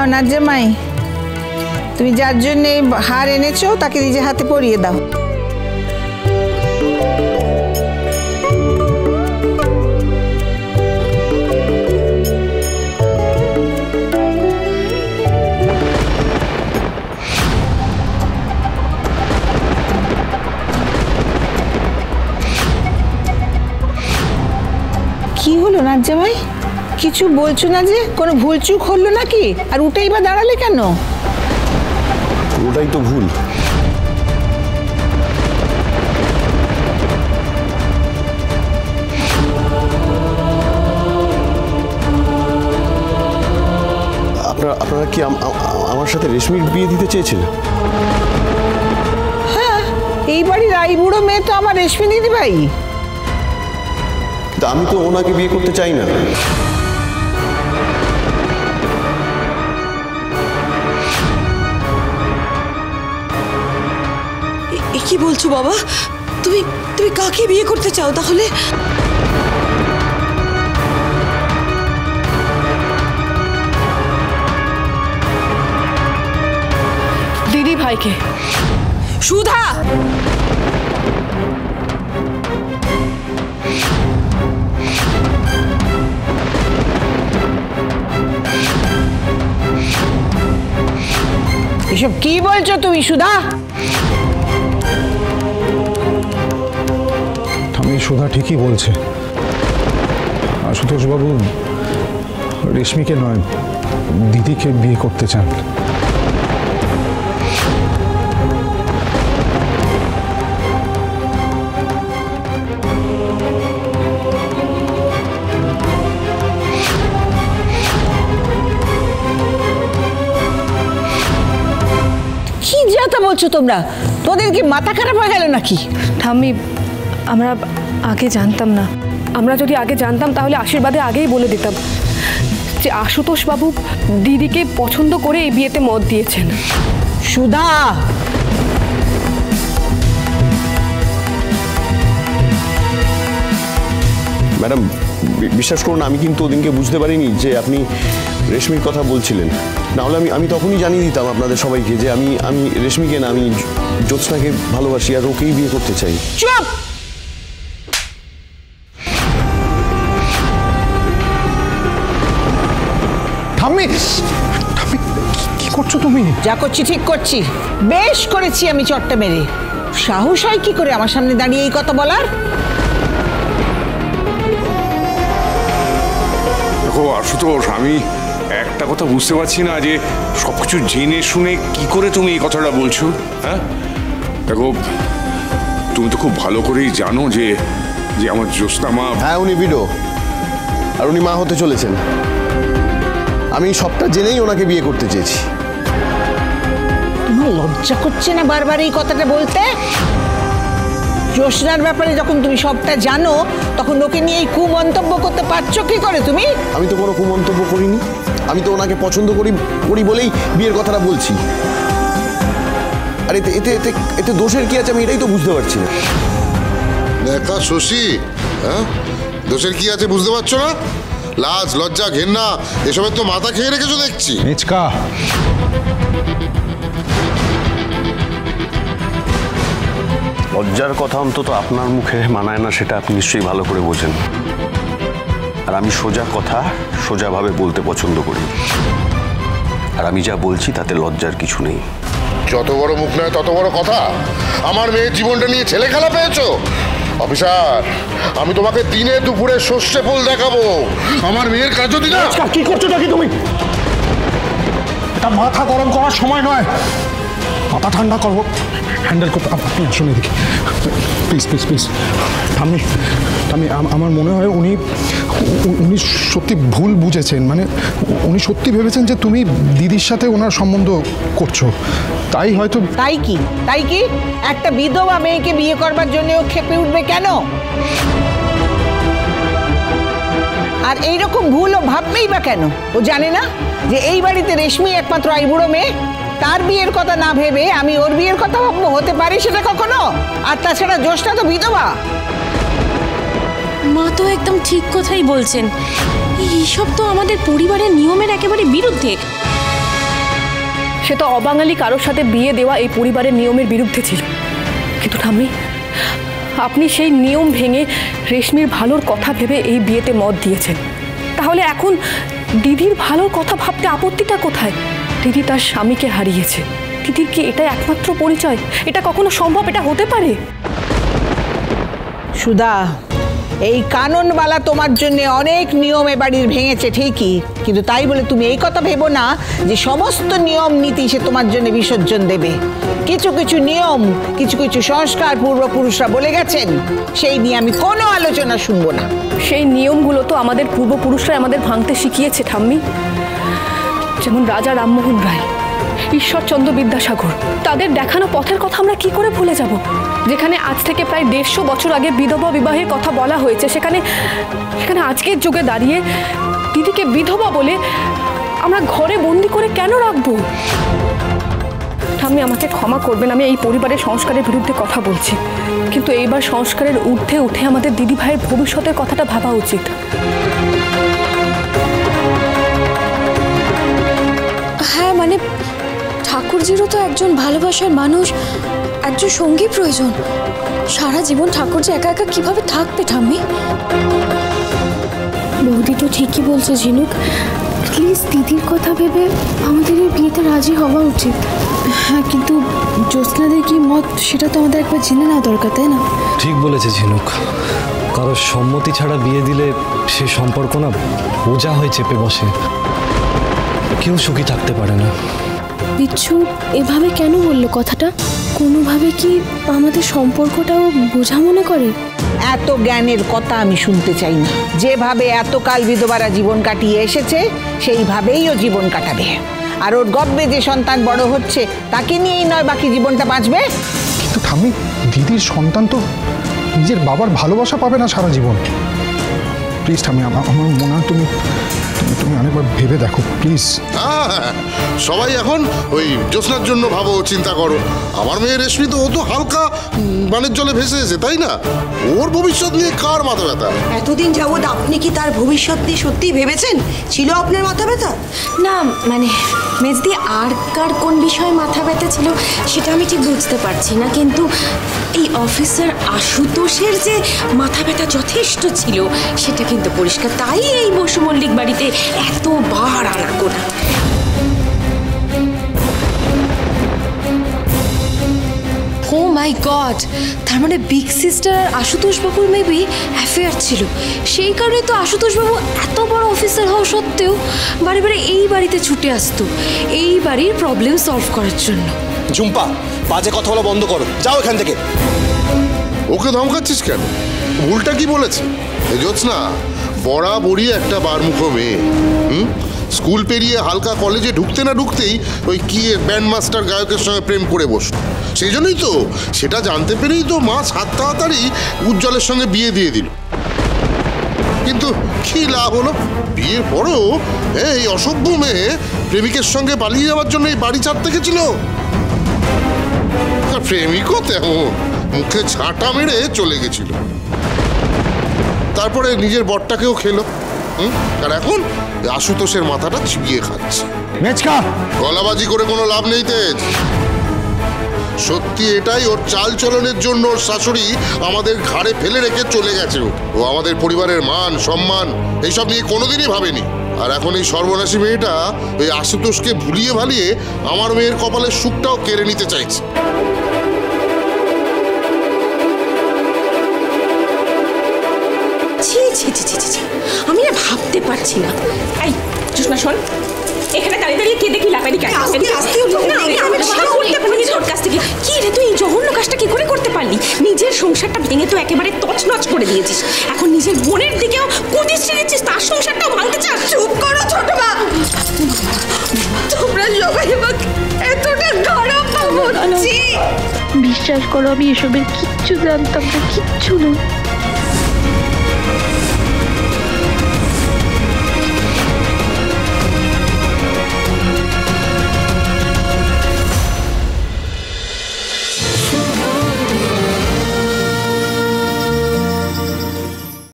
নাও নাজ্জামাই, তুমি যার জন্য এই হার এনেছো তাকে নিজে হাতে পরিয়ে দাও। কি হলো নাজ্জামাই, কিছু বলছো না যে? কোনো ভুলচুক হলো নাকি? আর উঠেই বা দাঁড়ালে কেন? ওটাই তো ভুল। আপনারা কি আমার সাথে রেশমির বিয়ে দিতে চেয়েছিলেন? হ্যাঁ, এই বাড়ির আইবুড়ো মেয়ে তো আমার রেশমি দিদি ভাই। আমি তো ওনাকে বিয়ে করতে চাই না। কি বলছো বাবা? তুমি তুমি কাকে বিয়ে করতে চাও তাহলে? দিদি ভাইকে। সুধা, এসব কি বলছো তুমি সুধা? সুধা ঠিকই বলছে। আশুতোষ বাবু রেশমিকে নয়, দিদিকে বিয়ে করতে চান। কি যাতা বলছো তোমরা? তোদের কি মাথা খারাপ হয়ে গেল নাকি? ঠাম্মি, আমরা আগে জানতাম না। আমরা যদি আগে জানতাম তাহলে আশীর্বাদে আগেই বলে দিতাম যে আশুতোষ বাবু দিদিকে পছন্দ করে এই বিয়েতে মত দিয়েছেন। সুধা, ম্যাডাম বিশ্বাস করুন, আমি কিন্তু ওদিনকে বুঝতে পারিনি যে আপনি রেশমির কথা বলছিলেন। না হলে আমি তখনই জানিয়ে দিতাম আপনাদের সবাইকে যে আমি রেশমিকে না, আমি জ্যোৎস্নাকে ভালোবাসি আর ওকেই বিয়ে করতে চাই। চুপ! ঠাম্মি, ঠাম্মি কি করছো তুমি? যা করছি ঠিক করছি। বেশ করেছি আমি চট্টা মেরে। সাহস হয় কি করে আমার সামনে দাঁড়িয়ে এই কথা বলার? দেখো আশুতোষ, আমি একটা কথা বুঝতে পারছি না যে সবকিছু জেনে শুনে কি করে তুমি এই কথাটা বলছো। হ্যাঁ দেখো, তুমি তো খুব ভালো করেই জানো যে যে আমার জ্যোৎস্না মা। হ্যাঁ, উনি বিডো আর উনি মা হতে চলেছেন। আমি সবটা জেনেই ওনাকে বিয়ে করতে চেয়েছি। তোমার লজ্জা করছে না বারবার এই কথাটা বলতে? জ্যোৎস্নার ব্যাপারে যখন তুমি সবটা জানো তখন ওকে নিয়ে এই কুমন্তব্য করতে পারছো কি করে তুমি? আমি তো কোনো কুমন্তব্য করিনি। আমি তো ওনাকে পছন্দ করি বলেই বিয়ের কথাটা বলছি। আর এতে এতে এতে এতে দোষের কি আছে আমি এটাই তো বুঝতে পারছি না। দেখা শশী, হ্যাঁ দোষের কি আছে বুঝতে পারছো না? লাজ লজ্জা ঘেন্না এসবের তো মাথা খেয়ে রেখেছো দেখছি। মিচকা, লজ্জার কথা অন্তত আপনার মুখে মানায় না, সেটা আপনি নিশ্চয়ই ভালো করে বোঝেন। আর আমি সোজা কথা সোজাভাবে বলতে পছন্দ করি। আর আমি যা বলছি তাতে লজ্জার কিছু নেই। যত বড় মুখ নয় তত বড় কথা। আমার মেয়ের জীবনটা নিয়ে ছেলে খেলা পেয়েছো? অফিসার, আমি তোমাকে দিনে দুপুরে সর্ষে ফুল দেখাবো। আমার মেয়ের কাজ যদি না। কি করছো নাকি তুমি? এটা মাথা গরম করার সময় নয়, মাথা ঠান্ডা করবো, হ্যান্ডেল করতে। আপনি আসুন এদিকে প্লিজ প্লিজ প্লিজ। ঠাম্মি, আমার মনে হয় উনি সত্যি ভুল বুঝেছেন। মানে উনি সত্যি ভেবেছেন যে তুমি দিদির সাথে ওনার সম্বন্ধ করছো, তাই হয়তো। তাই কি? তাই কি একটা বিধবা মেয়েকে বিয়ে করবার জন্য ও খেপে উঠবে কেন? আর এইরকম ভুল ও ভাববেই বা কেন? ও জানে না যে এই বাড়িতে রেশমি একমাত্র আইবুড়ো মেয়ে? তার বিয়ের কথা না ভেবে আমি ওর বিয়ের কথা ভাববো? হতে পারে সেটা কখনো? আর তাছাড়া জ্যোৎস্না তো বিধবা। মা তো একদম ঠিক কথাই বলছেন। এইসব তো আমাদের পরিবারের নিয়মের একেবারে বিরুদ্ধে। সে তো অবাঙালি কারোর সাথে বিয়ে দেওয়া এই পরিবারের নিয়মের বিরুদ্ধে ছিল। কিন্তু ঠাম্মি, আপনি সেই নিয়ম ভেঙে রেশমির ভালোর কথা ভেবে এই বিয়েতে মত দিয়েছেন। তাহলে এখন দিদির ভালোর কথা ভাবতে আপত্তিটা কোথায়? দিদি তার স্বামীকে হারিয়েছে, দিদির কি এটা একমাত্র পরিচয়? এটা কখনো সম্ভব? এটা হতে পারে? সুধা, এই কাননবালা তোমার জন্য অনেক নিয়ম এ বাড়ির ভেঙেছে ঠিকই, কিন্তু তাই বলে তুমি এই কথা ভেবো না যে সমস্ত নিয়ম নীতি সে তোমার জন্য বিসর্জন দেবে। কিছু কিছু নিয়ম, কিছু কিছু সংস্কার পূর্বপুরুষরা বলে গেছেন, সেই নিয়ে আমি কোনো আলোচনা শুনবো না। সেই নিয়মগুলো তো আমাদের পূর্বপুরুষরা আমাদের ভাঙতে শিখিয়েছে ঠাম্মি। যেমন রাজা রামমোহন রায়, ঈশ্বরচন্দ্র বিদ্যাসাগর, তাদের দেখানো পথের কথা আমরা কি করে ভুলে যাব? যেখানে আজ থেকে প্রায় 150 বছর আগে বিধবা বিবাহের কথা বলা হয়েছে, সেখানে আজকের যুগে দাঁড়িয়ে দিদিকে বিধবা বলে আমরা ঘরে বন্দি করে কেন রাখবো? ঠাম্মি, আমাকে ক্ষমা করবেন, আমি এই পরিবারের সংস্কারের বিরুদ্ধে কথা বলছি, কিন্তু এইবার সংস্কারের ঊর্ধ্বে উঠে আমাদের দিদি ভাইয়ের ভবিষ্যতের কথাটা ভাবা উচিত। হ্যাঁ, মানে ঠাকুরজিরও তো একজন ভালোবাসার মানুষ, একজন সঙ্গী প্রয়োজন। সারা জীবন ঠাকুরজি একা একা কিভাবে থাকবে ঠাম্মি? বৌদি তো ঠিকই বলছে ঝিনুক, প্লিজ দিদির কথা ভেবে আমাদের এই বিয়েতে রাজি হওয়া উচিত। হ্যাঁ, কিন্তু জ্যোৎস্নাদের কি মত সেটা তো আমাদের একবার জেনে নেওয়া দরকার, তাই না? ঠিক বলেছে ঝিনুক, কারোর সম্মতি ছাড়া বিয়ে দিলে সে সম্পর্ক না বোঝা হয়ে চেপে বসে, কেউ সুখী থাকতে পারে না। বিচ্ছু এভাবে কেন বললো কথাটা? কোনোভাবে কি আমাদের সম্পর্কটাও বোঝা মনে করে? এত জ্ঞানের কথা আমি শুনতে চাই না। যেভাবে এতকাল বিধবারা জীবন কাটিয়ে এসেছে সেইভাবেই ও জীবন কাটাবে। আর ওর গর্ভে যে সন্তান বড় হচ্ছে তাকে নিয়েই নয় বাকি জীবনটা বাঁচবে। কিন্তু ঠাম্মি, দিদির সন্তান তো নিজের বাবার ভালোবাসা পাবে না সারা জীবন। প্লিজ ঠাম্মি, আমার মনে হয় তুমি অনেকবার ভেবে দেখো প্লিজ। সবাই এখন ওই জ্যোৎস্নার জন্য ভাবো, চিন্তা করো। আমার মেয়ে রেশমি তো ও তো হালকা বানের জলে ভেসে এসে, তাই না? ওর ভবিষ্যৎ নিয়ে কার মাথা ব্যথা? এতদিন যাবৎ আপনি কি তার ভবিষ্যৎ নিয়ে সত্যিই ভেবেছেন? ছিল আপনার মাথা ব্যথা? না, মানে মেজদি আর কার কোন বিষয়ে মাথা ব্যথা ছিল সেটা আমি ঠিক বুঝতে পারছি না, কিন্তু এই অফিসার আশুতোষের যে মাথা ব্যথা যথেষ্ট ছিল সেটা কিন্তু পরিষ্কার। তাই এই বসু মল্লিক বাড়িতে এতবার আনাগোনা। ও মাই গড, তার মানে বিগ সিস্টার আর আশুতোষ বাবুর মেবি অ্যাফেয়ার ছিল। সেই কারণে তো আশুতোষ বাবু এত বড় অফিসার হওয়া সত্ত্বেও বারে বারে এই বাড়িতে ছুটে আসতো এই বাড়ির প্রবলেম সলভ করার জন্য। ঝুম্পা, বাজে কথা বলা বন্ধ করো, যাও এখান থেকে। ওকে ধমকাচ্ছিস কেন? ভুলটা কি বলেছে? জ্যোৎস্না বরাবরই একটা বারমুখো মেয়ে। স্কুল পেরিয়ে হালকা কলেজে ঢুকতে না ঢুকতেই ওই কি ব্যান্ড মাস্টার গায়কের সঙ্গে প্রেম করে বসল। সেই জন্যই তো, সেটা জানতে পেরেই তো মা সাত তাড়াতাড়ি উজ্জ্বলের সঙ্গে বিয়ে দিয়ে দিল। কিন্তু কি লাভ হলো? বিয়ের পরও এই অসভ্য মেয়ে প্রেমিকের সঙ্গে পালিয়ে যাওয়ার জন্য এই বাড়ি ছাড়তে গেছিল। প্রেমিকও তেমন মুখে ঝাঁটা মেরে চলে গেছিল। তারপরে নিজের বরটাকেও খেলো। আর এখন আশুতোষের মাথাটা চিবিয়ে খাচ্ছে। গলাবাজি করে কোনো লাভ নেই তেজ। সত্যি এটাই, ওর চাল চলনের জন্য ওর শাশুড়ি আমাদের ঘাড়ে ফেলে রেখে চলে গেছে। ও আমাদের পরিবারের মান সম্মান এইসব নিয়ে কোনোদিনই ভাবেনি। আর এখন এই সর্বনাশী মেয়েটা ওই আশুতোষকে ভুলিয়ে ভালিয়ে আমার মেয়ের কপালের সুখটাও কেড়ে নিতে চাইছে। আমি না ভাবতে পারছি না। এই জ্যোৎস্না শোন, এখানে দাঁড়িয়ে দাঁড়িয়ে কে দেখি লাফানি কি রে? তুই এই জঘন্য কাজটা কি করে করতে পারলি? নিজের সংসারটা ভেঙে তো একেবারে তছনছ করে দিয়েছিস। এখন নিজের বোনের দিকেও কুদিস ছিঁড়েছিস, তার সংসারটাও ভাঙতে চাস। চুপ করো ছোট মা, তোমরা সবাই আমাকে এতটা খারাপ ভাবছি। বিশ্বাস করো, আমি এসবের কিচ্ছু জানতাম না, কিচ্ছু না।